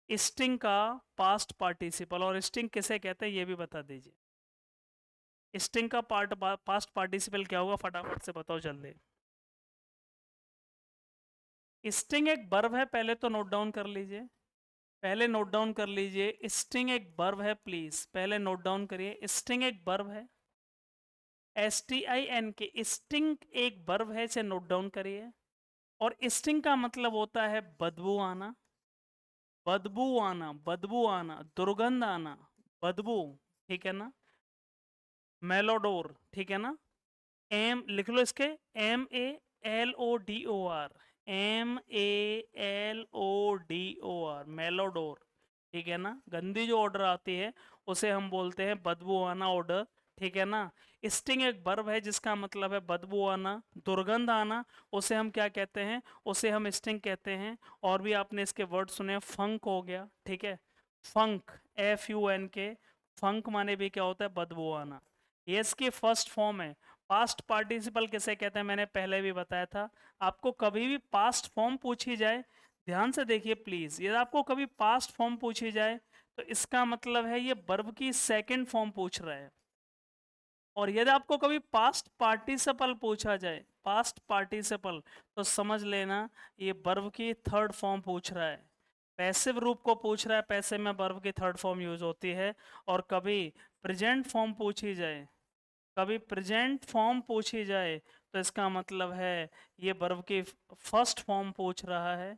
स्टिंग का पास्ट पार्टिसिपल, और स्टिंग किसे कहते हैं ये भी बता दीजिए। स्टिंग का पास्ट पार्टिसिपल क्या होगा, फटाफट से बताओ जल्दी। स्टिंग एक वर्ब है, पहले तो नोट डाउन कर लीजिए, पहले नोट डाउन कर लीजिए। स्टिंग एक वर्ब है, प्लीज पहले नोट डाउन करिए, स्टिंग एक वर्ब है, STIN के, स्टिंग एक वर्ब है, इसे नोट डाउन करिए। और स्टिंग का मतलब होता है बदबू आना, बदबू आना, बदबू आना, दुर्गंध आना, बदबू, ठीक है ना। मेलोडोर, ठीक है ना। एम लिख लो इसके, MALODOR, MALODOR, मेलोडोर, ठीक है ना। गंदी जो ऑर्डर आती है उसे हम बोलते हैं बदबू आना ऑर्डर, ठीक है ना। स्टिंग एक वर्ब है जिसका मतलब है बदबू आना, दुर्गंध आना, उसे हम क्या कहते हैं, उसे हम स्टिंग कहते हैं। और भी आपने इसके वर्ड सुने, फंक हो गया, ठीक है, फंक, FUNK, फंक माने भी क्या होता है, बदबू आना। ये इसकी फर्स्ट फॉर्म है। पास्ट पार्टिसिपल किसे कहते हैं मैंने पहले भी बताया था। आपको कभी भी पास्ट फॉर्म पूछी जाए, ध्यान से देखिए प्लीज, यदि आपको कभी पास्ट फॉर्म पूछी जाए तो इसका मतलब है ये वर्ब की सेकंड फॉर्म पूछ रहा है। और यदि आपको कभी पास्ट पार्टिसिपल पूछा जाए, पास्ट पार्टिसिपल, तो समझ लेना ये वर्ब की थर्ड फॉर्म पूछ रहा है। पैसिव रूप को पूछ रहा है, पैसिव में वर्ब की थर्ड फॉर्म यूज होती है। और कभी प्रेजेंट फॉर्म पूछी जाए, कभी प्रेजेंट फॉर्म पूछी जाए, तो इसका मतलब है ये वर्ब की फर्स्ट फॉर्म पूछ रहा है,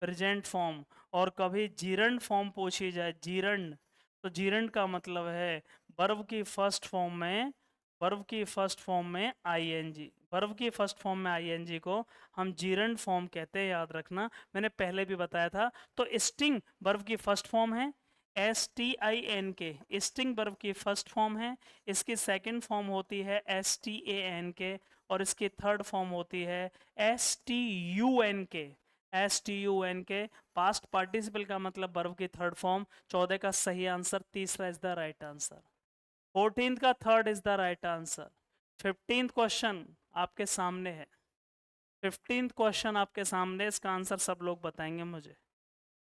प्रेजेंट फॉर्म। और कभी जीरंड फॉर्म पूछी जाए, जीरंड, तो जीरंड का मतलब है वर्ब की फर्स्ट फॉर्म में, वर्ब की फर्स्ट फॉर्म में ING, वर्ब की फर्स्ट फॉर्म में ING को हम जीरंड फॉर्म कहते हैं, याद रखना, मैंने पहले भी बताया था। तो स्टिंग वर्ब की फर्स्ट फॉर्म है, STINK, स्टिंग वर्ब की फर्स्ट फॉर्म है, इसकी सेकंड फॉर्म होती है STANK, और इसकी थर्ड फॉर्म होती है STUNK, STUNK। पास्ट पार्टिसिपल का मतलब वर्ब की थर्ड फॉर्म। 14 का सही आंसर, तीसरा is the right answer. 14th का third is the right answer. 15th question आपके सामने है, 15th क्वेश्चन आपके सामने, इसका आंसर सब लोग बताएंगे मुझे,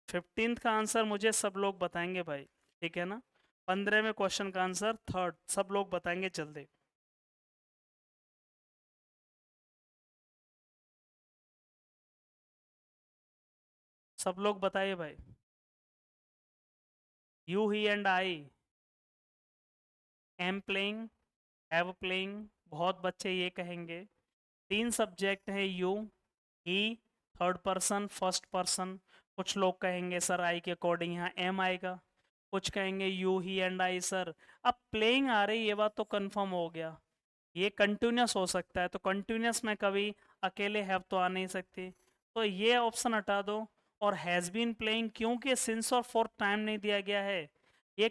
15th का आंसर मुझे सब लोग बताएंगे भाई, ठीक है ना। 15वें क्वेश्चन का आंसर थर्ड सब लोग बताएंगे जल्दी। सब लोग बताइए भाई। You, he and I, am playing, have playing, बहुत बच्चे ये कहेंगे। तीन सब्जेक्ट है, you, he, third person, first person. कुछ लोग कहेंगे सर आई के अकॉर्डिंग यहाँ एम आएगा, कुछ कहेंगे you, he and I sir. अब प्लेइंग आ रही, ये बात तो कंफर्म हो गया, ये कंटिन्यूस हो सकता है, तो कंटिन्यूस में कभी अकेले हैव तो आ नहीं सकती, तो ये ऑप्शन हटा दो। और हैज़ बीन प्लेइंग, क्योंकि सिंस और फॉर टाइम नहीं दिया गया है, ये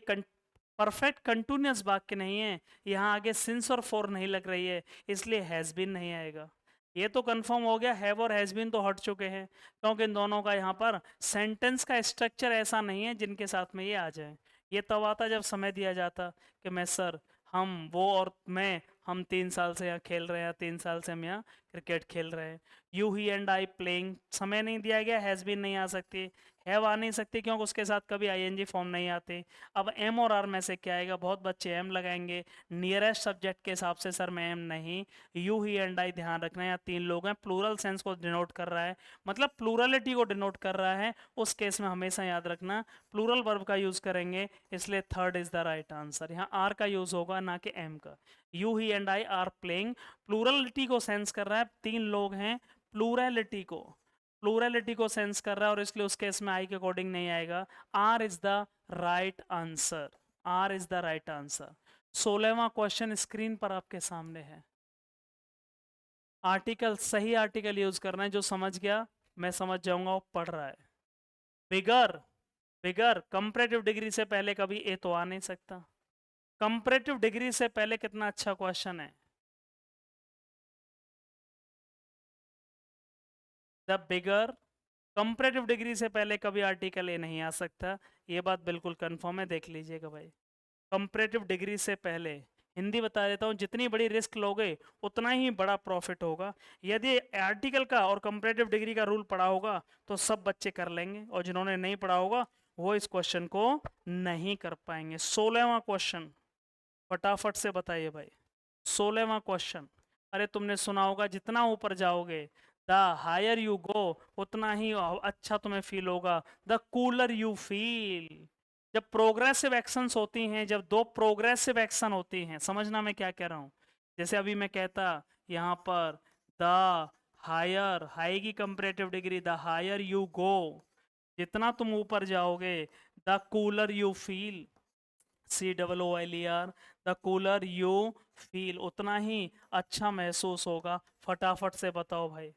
परफेक्ट कंटिन्यूस वाक्य नहीं है, यहाँ आगे सिंस और फॉर नहीं लग रही है, इसलिए हैज़ बीन नहीं आएगा। ये तो कंफर्म हो गया, हैव और हैज़ बीन तो हट चुके हैं, क्योंकि इन दोनों का यहाँ पर सेंटेंस का स्ट्रक्चर ऐसा नहीं है जिनके साथ में ये आ जाए। ये तब आता जब समय दिया जाता कि मैं सर, हम, वो और मैं, हम 3 साल से यहाँ खेल रहे हैं, 3 साल से हम यहाँ क्रिकेट खेल रहे हैं। You he and I playing, समय नहीं दिया गया, हैज़ बीन नहीं आ सकती, हैव आ नहीं सकती क्योंकि उसके साथ कभी आईएनजी फॉर्म नहीं आते। अब एम और आर में से क्या आएगा, बहुत बच्चे एम लगाएंगे। नियरेस्ट सब्जेक्ट के हिसाब से सर मैं एम नहीं, यू ही एंड आई ध्यान रखना है, यहाँ 3 लोग हैं, प्लूरल सेंस को डिनोट कर रहा है, मतलब प्लूरलिटी को डिनोट कर रहा है, उस केस में हमेशा याद रखना प्लूरल वर्ब का यूज करेंगे, इसलिए third is the right answer. यहाँ आर का यूज होगा ना कि एम का। You he and I R playing, plurality को सेंस कर रहा है, 3 लोग हैं, प्लूरलिटी को सेंस कर रहा है, और इसलिए उस केस में आई के अकॉर्डिंग नहीं आएगा। R is the right answer, R is the right answer. 16वां क्वेश्चन स्क्रीन पर आपके सामने है। आर्टिकल, सही आर्टिकल यूज करना है, जो समझ गया मैं समझ जाऊंगा वो पढ़ रहा है। बिगर, बिगर कंपैरेटिव डिग्री से पहले कभी ए तो आ नहीं सकता। कंपैरेटिव डिग्री से पहले कितना अच्छा क्वेश्चन है। द बिगर, कंपैरेटिव डिग्री से पहले कभी आर्टिकल ए नहीं आ सकता, ये बात बिल्कुल कंफर्म है, देख लीजिएगा भाई। कंपैरेटिव डिग्री से पहले, हिंदी बता देता हूँ, जितनी बड़ी रिस्क लोगे उतना ही बड़ा प्रॉफिट होगा। यदि आर्टिकल का और कंपैरेटिव डिग्री का रूल पढ़ा होगा तो सब बच्चे कर लेंगे, और जिन्होंने नहीं पढ़ा होगा वो इस क्वेश्चन को नहीं कर पाएंगे। 16वां क्वेश्चन फटाफट से बताइए भाई। 16वां क्वेश्चन, अरे तुमने सुना होगा जितना ऊपर जाओगे द हायर यू गो उतना ही अच्छा तुम्हें फील होगा, द कूलर यू फील। जब प्रोग्रेसिव एक्शंस होती हैं, जब 2 प्रोग्रेसिव एक्शन होती हैं, समझना मैं क्या कह रहा हूं। जैसे अभी मैं कहता यहां पर द हायर, हाई की comparative degree, the higher you go, जितना तुम ऊपर जाओगे the cooler you feel, COOLER, the cooler you feel, उतना ही अच्छा महसूस होगा। फटाफट से बताओ भाई,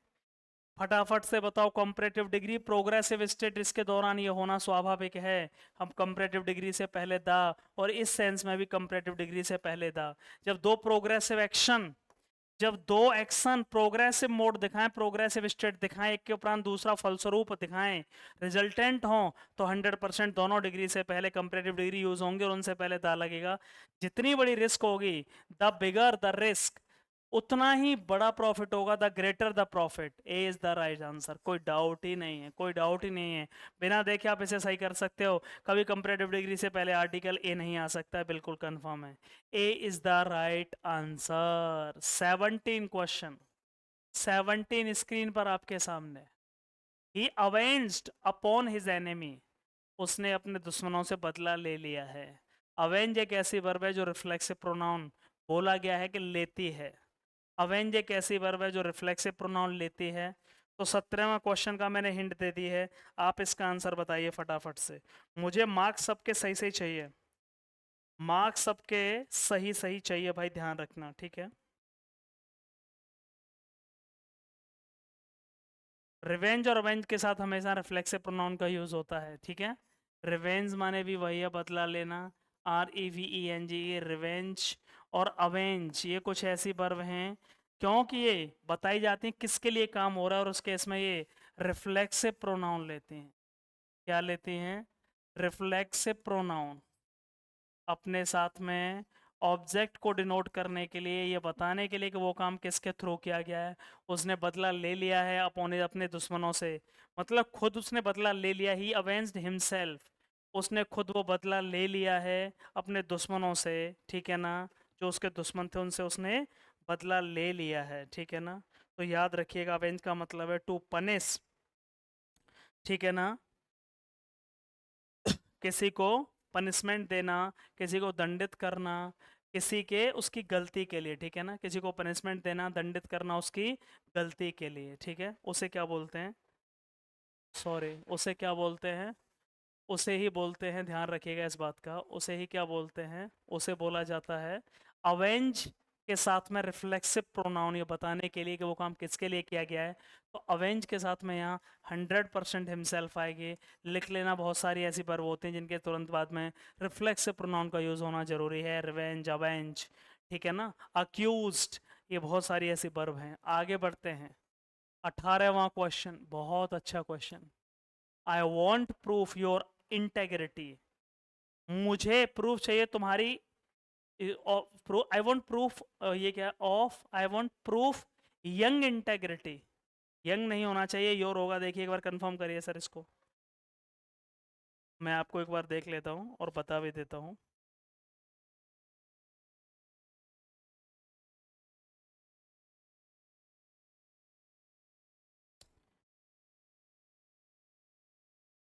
फटाफट से बताओ। कंपैरेटिव डिग्री प्रोग्रेसिव स्टेट, इसके दौरान ये होना स्वाभाविक है। हम कंपैरेटिव डिग्री से पहले दा, और इस सेंस में भी कंपैरेटिव डिग्री से पहले दा। जब 2 प्रोग्रेसिव एक्शन, जब 2 एक्शन प्रोग्रेसिव मोड दिखाएं, प्रोग्रेसिव स्टेट दिखाएं, एक के उपरांत दूसरा फलस्वरूप दिखाएं, रिजल्टेंट हो, तो 100% दोनों डिग्री से पहले कंपैरेटिव डिग्री यूज होंगे और उनसे पहले दा लगेगा। जितनी बड़ी रिस्क होगी, द बिगर द रिस्क, उतना ही बड़ा प्रॉफिट होगा, the greater the profit. A is the right answer, कोई डाउट ही नहीं है, कोई डाउट ही नहीं है। बिना देखे आप इसे सही कर सकते हो, कभी कंपैरेटिव डिग्री से पहले आर्टिकल ए नहीं आ सकता है, बिल्कुल कंफर्म है। A is the right answer. 17 question, 17 screen पर आपके सामने। He avenged upon his enemy, उसने अपने दुश्मनों से बदला ले लिया है। अवेंज एक ऐसी वर्ब है जो रिफ्लेक्सिव प्रोनाउन बोला गया है कि लेती है। अवेंज एक ऐसी वर्ब है जो रिफ्लेक्सिव प्रोनाउन लेती है। तो 17वां क्वेश्चन का मैंने हिंट दे दी है, आप इसका आंसर बताइए फटाफट से। मुझे मार्क्स सबके सही सही चाहिए, मार्क्स सबके सही सही चाहिए भाई, ध्यान रखना, ठीक है। रिवेंज और अवेंज के साथ हमेशा रिफ्लेक्सिव प्रोनाउन का यूज होता है, ठीक है। रिवेंज माने भी वही है, बदला लेना, REVENG, रिवेंज। और अवेंज ये कुछ ऐसी वर्ब हैं क्योंकि ये बताई जाती हैं किसके लिए काम हो रहा है, और उसके इसमें ये रिफ्लेक्सिव प्रोनाउन लेते हैं। क्या लेती हैं? रिफ्लेक्सिव प्रोनाउन अपने साथ में ऑब्जेक्ट को डिनोट करने के लिए, ये बताने के लिए कि वो काम किसके थ्रू किया गया है। उसने बदला ले लिया है अपने अपने दुश्मनों से, मतलब खुद उसने बदला ले लिया, ही अवेंज्ड हिमसेल्फ, उसने खुद वो बदला ले लिया है अपने दुश्मनों से, ठीक है ना। जो उसके दुश्मन थे उनसे उसने बदला ले लिया है, ठीक है ना। तो याद रखिएगा, अवेंज का मतलब है टू पनिश, ठीक है ना, किसी को पनिशमेंट देना, किसी को दंडित करना, किसी के उसकी गलती के लिए, ठीक है ना। किसी को पनिशमेंट देना, दंडित करना उसकी गलती के लिए, ठीक है। उसे क्या बोलते हैं? सॉरी, उसे क्या बोलते हैं? उसे ही बोलते हैं, ध्यान रखिएगा इस बात का, उसे ही क्या बोलते हैं? उसे बोला जाता है अवेंज के साथ में रिफ्लेक्सिव प्रोनाउन, ये बताने के लिए कि वो काम किसके लिए किया गया है। तो अवेंज के साथ में यहाँ 100% हिमसेल्फ आएगी। लिख लेना, बहुत सारी ऐसी वर्ब होती हैं जिनके तुरंत बाद में रिफ्लेक्सिव प्रोनाउन का यूज होना जरूरी है, रिवेंज, अवेंज, ठीक है ना। अक्यूज्ड, ये बहुत सारी ऐसी वर्ब हैं। आगे बढ़ते हैं। 18वां क्वेश्चन, बहुत अच्छा question. I want proof your integrity, मुझे प्रूफ चाहिए तुम्हारी, आई वॉन्ट प्रूफ, ये क्या, of, I want proof young integrity, young नहीं होना चाहिए, योर होगा। देखिए एक बार कंफर्म करिए सर इसको, मैं आपको एक बार देख लेता हूँ और बता भी देता हूँ।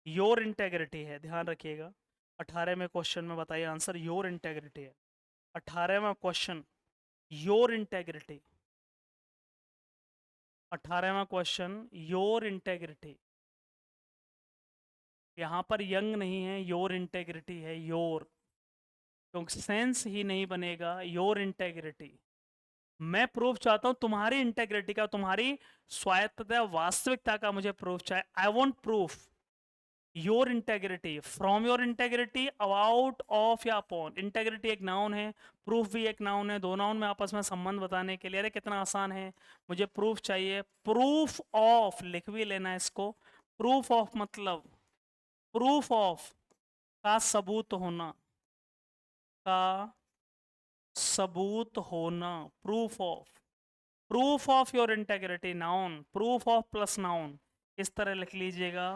योर इंटेग्रिटी है, ध्यान रखिएगा। 18वें क्वेश्चन में बताइए आंसर, योर इंटेग्रिटी है। 18वां क्वेश्चन, योर इंटेग्रिटी। 18वां क्वेश्चन, योर इंटेग्रिटी। यहाँ पर यंग नहीं है, योर इंटेग्रिटी है, योर, क्योंकि सेंस ही नहीं बनेगा। योर इंटेग्रिटी, मैं प्रूफ चाहता हूं तुम्हारी इंटेग्रिटी का, तुम्हारी स्वायत्तता, वास्तविकता का मुझे प्रूफ चाहिए। I want proof your integrity, from your integrity, about, of या अपॉन। इंटेग्रिटी एक नाउन है, प्रूफ भी एक नाउन है, दो नाउन में आपस में संबंध बताने के लिए। अरे कितना आसान है, मुझे प्रूफ चाहिए। प्रूफ ऑफ, लिख भी लेना इसको। प्रूफ ऑफ मतलब प्रूफ ऑफ का सबूत होना, का सबूत होना, proof of. Proof of your integrity, noun, proof of plus noun, इस तरह लिख लीजिएगा।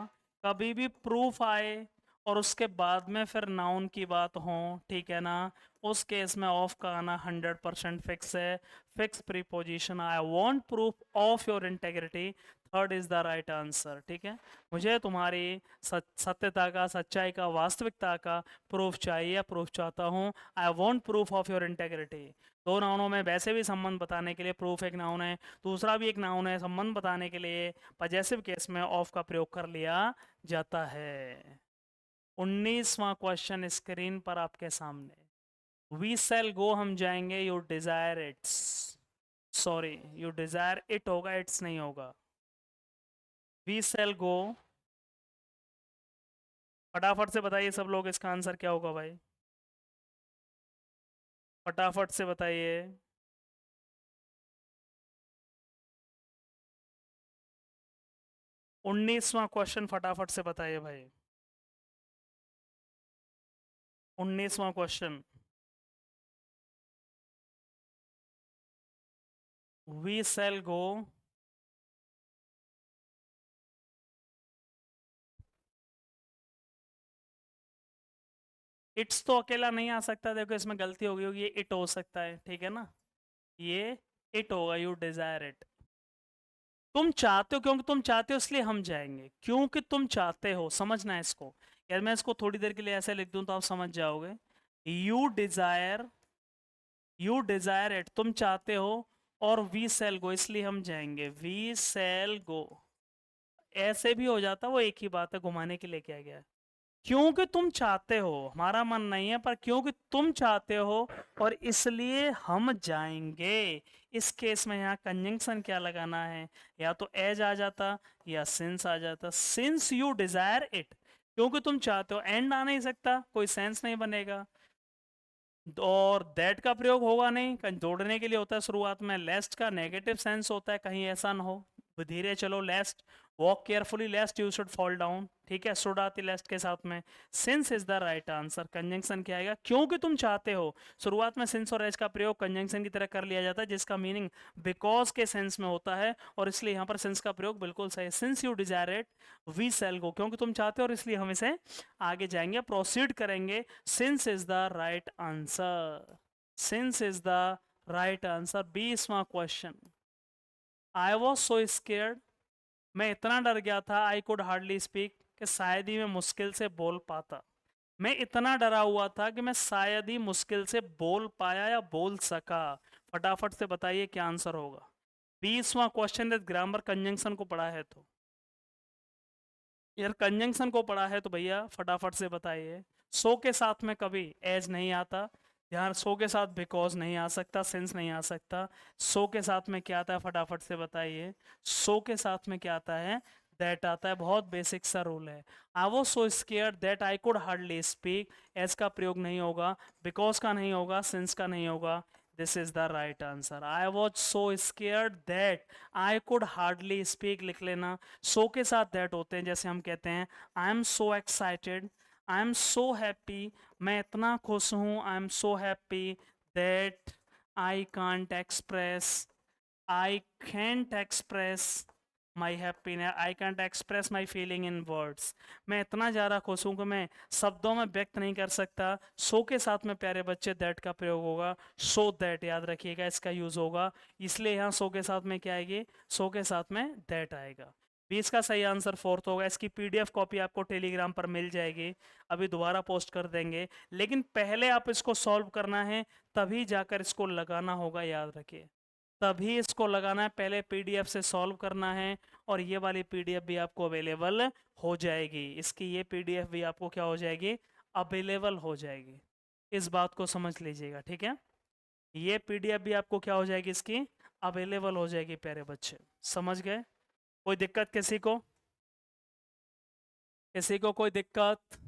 कभी भी प्रूफ आए और उसके बाद में फिर नाउन की बात हो, ठीक है ना, उस केस में ऑफ का आना 100% फिक्स है, fix preposition. I want proof of your integrity, third is the right answer. ठीक है, मुझे तुम्हारी सत्यता का, सच्चाई का, वास्तविकता का प्रूफ चाहिए, प्रूफ चाहता हूँ। I want proof of your integrity. दो नाउनों में वैसे भी संबंध बताने के लिए प्रूफ एक नाउन है, दूसरा भी एक नाउन है, संबंध बताने के लिए पजेसिव केस में ऑफ का प्रयोग कर लिया जाता है। 19वां क्वेश्चन स्क्रीन पर आपके सामने। वी सेल गो, हम जाएंगे, you desire it's, sorry you desire it होगा, इट्स नहीं होगा। वी सेल गो, फटाफट से बताइए सब लोग इसका आंसर क्या होगा भाई, फटाफट से बताइए। 19वां क्वेश्चन फटाफट से बताइए भाई। 19वां question, we shall go, it's तो अकेला नहीं आ सकता, देखो इसमें गलती होगी होगी, ये इट हो सकता है, ठीक है ना, ये इट होगा, यू डिजायर इट। तुम चाहते हो, क्योंकि तुम चाहते हो इसलिए हम जाएंगे, क्योंकि तुम चाहते हो, समझना है इसको। यार मैं इसको थोड़ी देर के लिए ऐसे लिख दूं तो आप समझ जाओगे। You desire, you desire it, तुम चाहते हो, और वी सेल गो, इसलिए हम जाएंगे, वी सेल गो। ऐसे भी हो जाता, वो एक ही बात है, घुमाने के लिए क्या गया है। क्योंकि तुम चाहते हो, हमारा मन नहीं है, पर क्योंकि तुम चाहते हो और इसलिए हम जाएंगे। इस केस में यहाँ कंजंक्शन क्या लगाना है, या तो एज आ जाता या सिंस आ जाता। सिंस यू डिजायर इट, क्योंकि तुम चाहते हो, एंड आ नहीं सकता, कोई सेंस नहीं बनेगा, और दैट का प्रयोग होगा नहीं, कहीं जोड़ने के लिए होता है शुरुआत में। लेस्ट का नेगेटिव सेंस होता है, कहीं ऐसा ना हो, धीरे चलो, lest, walk carefully lest you should fall down, ठीक है, शुड आती लेस्ट के साथ में। Since is the right answer. Conjunction क्या आएगा, क्योंकि तुम चाहते हो, शुरुआत में सिंस और एज का प्रयोग कंजंक्शन की तरह कर लिया जाता है, जिसका मीनिंग बिकॉज के सेंस में होता है, और इसलिए यहाँ पर सिंस का प्रयोग बिल्कुल सही है। Since you desire it we shall go, क्योंकि तुम चाहते हो और इसलिए हम इसे आगे जाएंगे, प्रोसीड करेंगे। Since is the right answer, since is the right answer. 20वां question, I was so scared, मैं इतना डर गया था, आई कुड हार्डली स्पीक, कि शायद ही मैं मुश्किल से बोल पाता। मैं इतना डरा हुआ था कि मैं शायद ही मुश्किल से बोल पाया या बोल सका। फटाफट से बताइए क्या आंसर होगा। 20वां क्वेश्चन, ग्रामर कंजंक्शन को पढ़ा है तो, यार कंजंक्शन को पढ़ा है तो भैया फटाफट से बताइए। सो के साथ में कभी एज नहीं आता, ध्यान, सो के साथ बिकॉज नहीं आ सकता, सिंस नहीं आ सकता। सो के साथ में क्या आता है, फटाफट से बताइए। सो के साथ में क्या आता है, दैट आता है, बहुत बेसिक सा रूल है। I was so scared that I could hardly speak, as का प्रयोग नहीं होगा, बिकॉज का नहीं होगा, सिंस का नहीं होगा। This is the right answer. I was so scared that I could hardly speak, लिख लेना। सो के साथ दैट होते हैं, जैसे हम कहते हैं I am so excited, I am so happy, मैं इतना खुश हूँ, I am so happy that I can't express I can't express my happiness, I can't express my feeling in words. मैं इतना ज़्यादा खुश हूँ कि मैं शब्दों में व्यक्त नहीं कर सकता। सो के साथ में प्यारे बच्चे दैट का प्रयोग होगा, सो दैट याद रखिएगा, इसका यूज़ होगा। इसलिए यहाँ सो के साथ में क्या आएगी, सो के साथ में दैट आएगा। 20 का सही आंसर फोर्थ होगा। इसकी पीडीएफ कॉपी आपको टेलीग्राम पर मिल जाएगी, अभी दोबारा पोस्ट कर देंगे, लेकिन पहले आप इसको सॉल्व करना है, तभी जाकर इसको लगाना होगा, याद रखिए। तभी इसको लगाना है, पहले पीडीएफ से सॉल्व करना है, और ये वाली पीडीएफ भी आपको अवेलेबल हो जाएगी। इसकी ये पीडीएफ भी आपको क्या हो जाएगी, अवेलेबल हो जाएगी। इस बात को समझ लीजिएगा, ठीक है। ये पीडीएफ भी आपको क्या हो जाएगी, इसकी अवेलेबल हो जाएगी प्यारे बच्चे, समझ गए। कोई दिक्कत किसी को, किसी को कोई दिक्कत?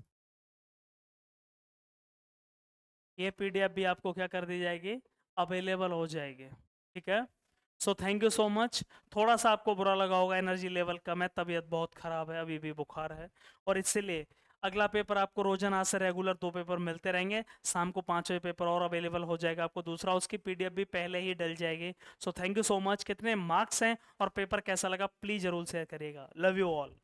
ये पीडीएफ भी आपको क्या कर दी जाएगी, अवेलेबल हो जाएगी, ठीक है। So thank you so much. थोड़ा सा आपको बुरा लगा होगा, एनर्जी लेवल कम है, तबीयत बहुत ख़राब है, अभी भी बुखार है, और इसीलिए अगला पेपर आपको रोजाना से रेगुलर 2 पेपर मिलते रहेंगे। शाम को 5 बजे पेपर और अवेलेबल हो जाएगा आपको दूसरा, उसकी पीडीएफ भी पहले ही डल जाएगी। So thank you so much. कितने मार्क्स हैं और पेपर कैसा लगा प्लीज़ ज़रूर शेयर करिएगा। Love you all.